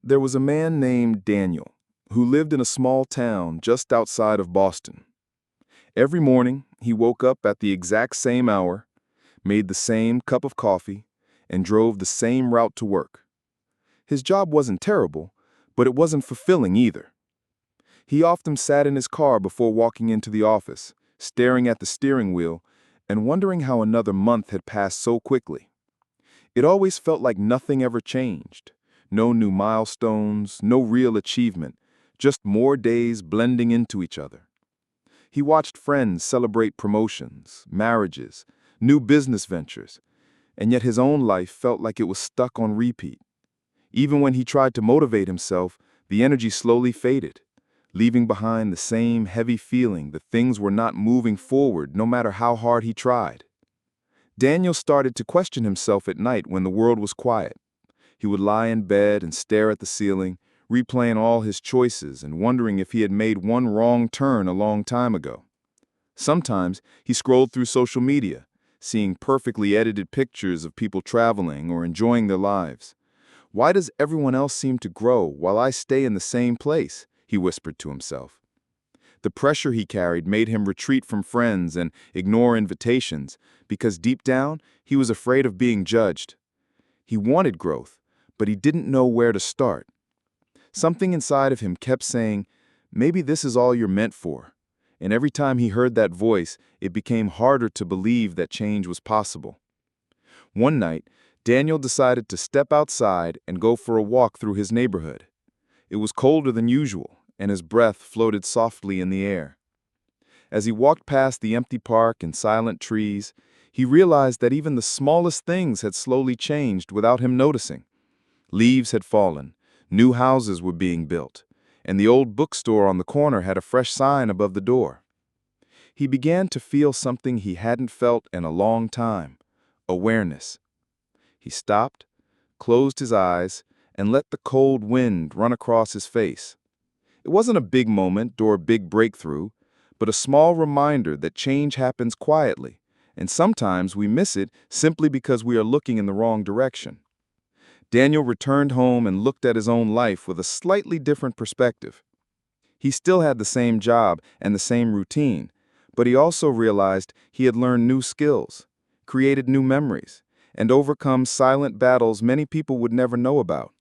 There was a man named Daniel who lived in a small town just outside of Boston. Every morning, he woke up at the exact same hour, made the same cup of coffee, and drove the same route to work. His job wasn't terrible, but it wasn't fulfilling either. He often sat in his car before walking into the office, staring at the steering wheel and wondering how another month had passed so quickly. It always felt like nothing ever changed. No new milestones, no real achievement, just more days blending into each other. He watched friends celebrate promotions, marriages, new business ventures, and yet his own life felt like it was stuck on repeat. Even when he tried to motivate himself, the energy slowly faded, leaving behind the same heavy feeling that things were not moving forward no matter how hard he tried. Daniel started to question himself at night when the world was quiet. He would lie in bed and stare at the ceiling, replaying all his choices and wondering if he had made one wrong turn a long time ago. Sometimes he scrolled through social media, seeing perfectly edited pictures of people traveling or enjoying their lives. "Why does everyone else seem to grow while I stay in the same place?" he whispered to himself. The pressure he carried made him retreat from friends and ignore invitations because deep down he was afraid of being judged. He wanted growth, but he didn't know where to start. Something inside of him kept saying, "Maybe this is all you're meant for." And every time he heard that voice, it became harder to believe that change was possible. One night, Daniel decided to step outside and go for a walk through his neighborhood. It was colder than usual, and his breath floated softly in the air. As he walked past the empty park and silent trees, he realized that even the smallest things had slowly changed without him noticing. Leaves had fallen, new houses were being built, and the old bookstore on the corner had a fresh sign above the door. He began to feel something he hadn't felt in a long time: awareness. He stopped, closed his eyes, and let the cold wind run across his face. It wasn't a big moment or a big breakthrough, but a small reminder that change happens quietly, and sometimes we miss it simply because we are looking in the wrong direction. Daniel returned home and looked at his own life with a slightly different perspective. He still had the same job and the same routine, but he also realized he had learned new skills, created new memories, and overcome silent battles many people would never know about.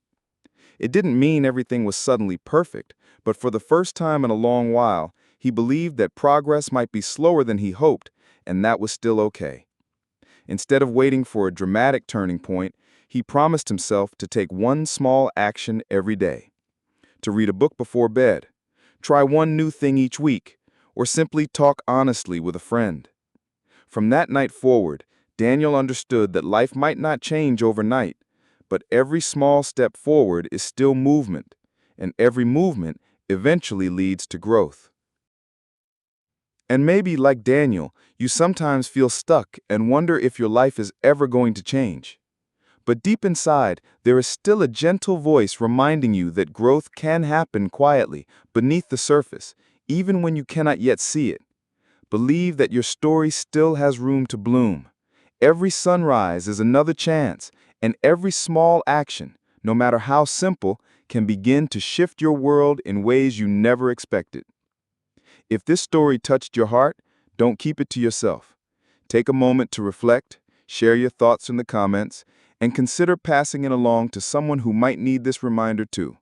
It didn't mean everything was suddenly perfect, but for the first time in a long while, he believed that progress might be slower than he hoped, and that was still okay. Instead of waiting for a dramatic turning point, he promised himself to take one small action every day. To read a book before bed, try one new thing each week, or simply talk honestly with a friend. From that night forward, Daniel understood that life might not change overnight, but every small step forward is still movement, and every movement eventually leads to growth. And maybe, like Daniel, you sometimes feel stuck and wonder if your life is ever going to change. But deep inside, there is still a gentle voice reminding you that growth can happen quietly, beneath the surface, even when you cannot yet see it. Believe that your story still has room to bloom. Every sunrise is another chance, and every small action, no matter how simple, can begin to shift your world in ways you never expected. If this story touched your heart, don't keep it to yourself. Take a moment to reflect, share your thoughts in the comments, and consider passing it along to someone who might need this reminder too.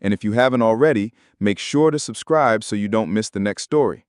And if you haven't already, make sure to subscribe so you don't miss the next story.